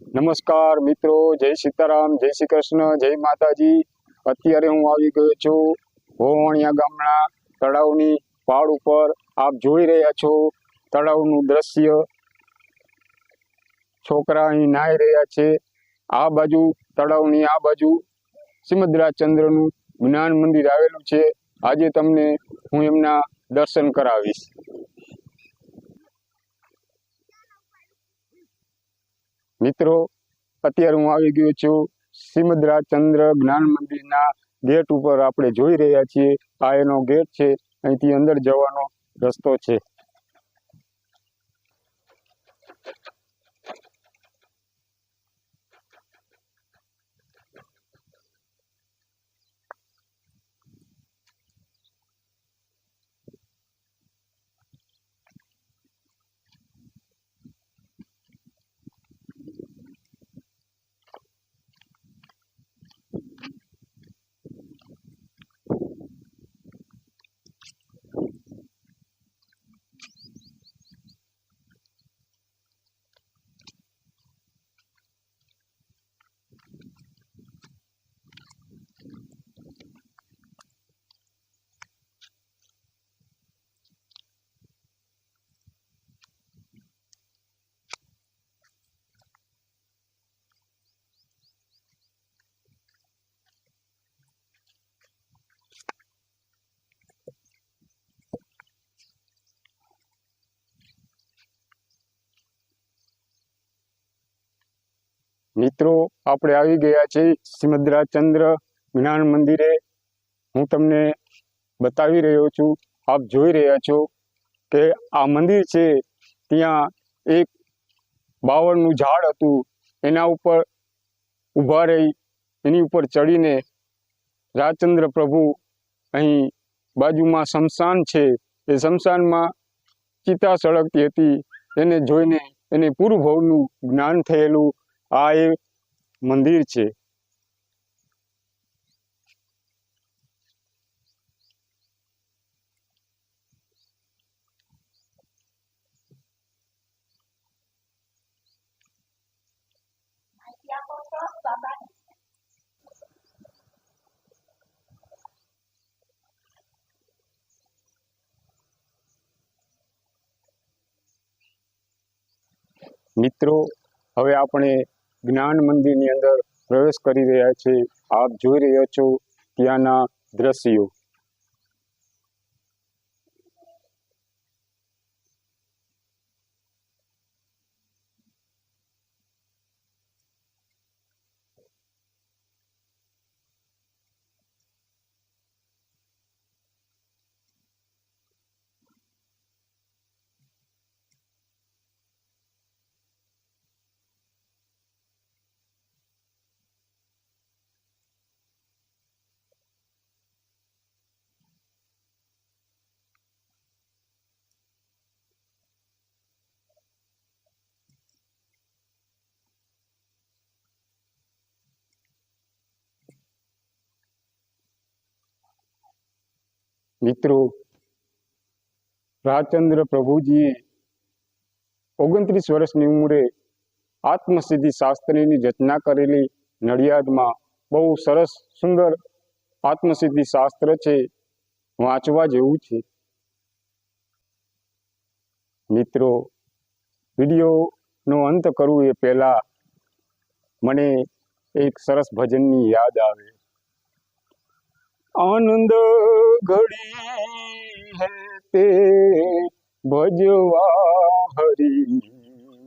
નમસ્કાર મિત્રો, જય સીતારામ, જય શ્રી કૃષ્ણ, જય માતાજી। અત્યારે હું આવી ગયો છું ભોવણિયા ગામના તળાવની પાળ ઉપર। આપ જોઈ રહ્યા છો તળાવનું દ્રશ્ય। છોકરા અહીં નાહી રહ્યા છે। આ બાજુ તળાવની આ બાજુ સિમદ્રાચંદ્રનું જ્ઞાન મંદિર આવેલું છે। આજે તમને હું એમના દર્શન કરાવીશ। મિત્રો, અત્યારે હું આવી ગયો છું સિમદ્રાચંદ્ર જ્ઞાન મંદિરના ગેટ ઉપર। આપણે જોઈ રહ્યા છીએ આ એનો ગેટ છે। અહીંથી અંદર જવાનો રસ્તો છે। મિત્રો, આપણે આવી ગયા છીએ સિમદ્રાચંદ્ર જ્ઞાન મંદિરે। હું તમને બતાવી રહ્યો છું। આપ જોઈ રહ્યા છો કે આ મંદિર છે ત્યાં એક બાવળનું ઝાડ હતું। એના ઉપર ઊભા રહી એની ઉપર ચડીને રાજચંદ્ર પ્રભુ અહીં બાજુમાં શમશાન છે એ શમશાનમાં ચિતા સળગતી હતી। એને જોઈને એને પૂર્વભવનું જ્ઞાન થયેલું આ એ મંદિર છે। મિત્રો, હવે આપણે જ્ઞાન મંદિરની અંદર પ્રવેશ કરી રહ્યા છીએ। આપ જોઈ રહ્યા છો ત્યાંના દ્રશ્યો। મિત્રો, રાજચંદ્ર પ્રભુજીએ 29 વર્ષની ઉંમરે આત્મસિદ્ધિ શાસ્ત્રીની રચના કરેલી નડિયાદમાં બહુ સરસ સુંદર આત્મસિદ્ધિ શાસ્ત્ર છે। વાંચવા જેવું છે। મિત્રો, વિડીયોનો અંત કરું એ પહેલા મને એક સરસ ભજનની યાદ આવે। आनंद घड़ी है ते भजवा हरि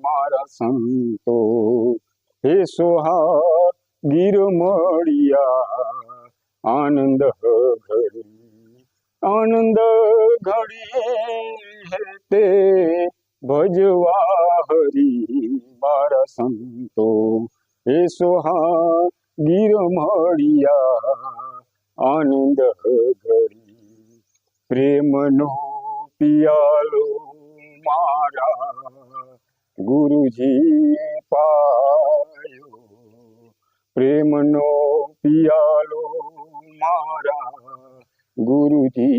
मारा संतो हे सोहा गिर मड़िया आनंद घड़ी है ते भजवा हरि मारा संतो हे सोहा गिर मड़िया आनंद घड़ी प्रेमनो पियालो मारा गुरुजी पायो। प्रेमनो पियालो मारा गुरुजी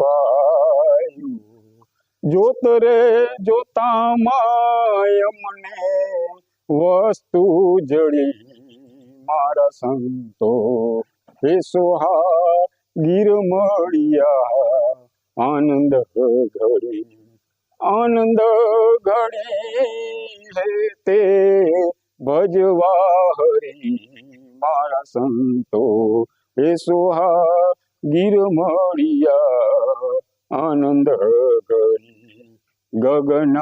पायो। जोत रे जोता माय मने વસ્તુ જડી મારા સંતો હે સોહા ગીર મળ્યા આનંદ ઘડી આનંદ ઘડી હે તે ભજવા હરી મારા સંતો હે સોહા ગીર મળ્યા આનંદ ઘડી ગગન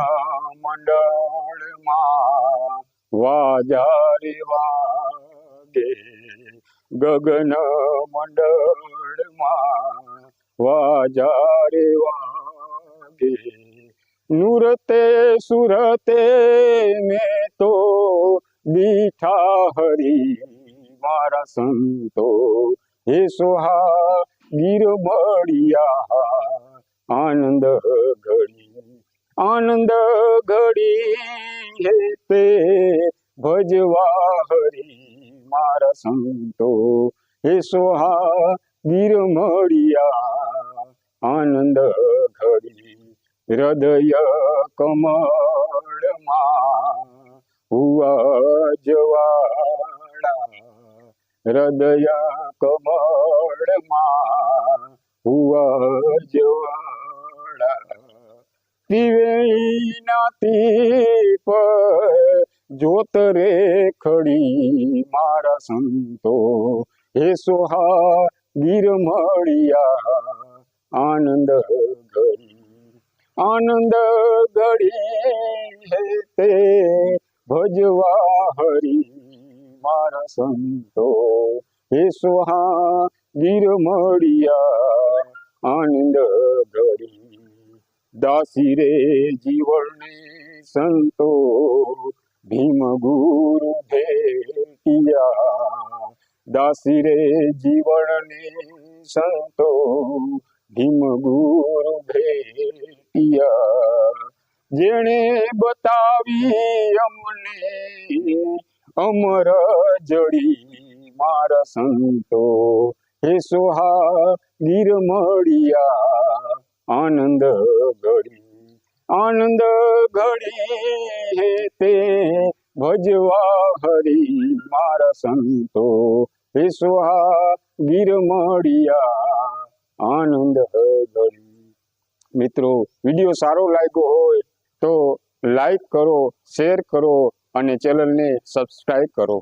મંડળમાં વાજા રે વાગે ગગન મંડળમાં વાજા રે વાગે નૂરતે સુરતે મેં તો દીઠા હરી મારા સંતો હે સોહા ગીર મળ્યા આનંદ ઘડી આનંદ ઘડી હે તે ભજવા હરી મારા સંતો હે સોહા ગીર મળ્યા આનંદ ઘડી હૃદય કમળમાં હુઆ જવાળા હૃદય કમળમાં હુઆ જવાળા ત્રિવેણીના તીપ જોત રે ખડી મારા સંતો હે સોહા ગીર મળ્યા આનંદ ઘડી આનંદ ઘડી હે તે ભજવા હરી મારા સંતો હે સોહા ગીર મળ્યા આનંદ ઘડી દાસી રે જીવને સંતો ભીમ ગુરુ ભેટિયા દાસી રે જીવને સંતો ભીમ ગુરુ ભેટિયા જેણે બતાવી અમને અમર જડી મારા સંતો હે સોહા ગીર મળ્યા આનંદ ઘડી આનંદ ઘડી હે તે ભજવા હરી મારા સંતો હે સોહા ગીર મળ્યા આનંદ ઘડી મિત્રો વિડીયો સારો લાગ્યો હોય તો લાઈક કરો શેર કરો અને ચેનલને સબસ્ક્રાઇબ કરો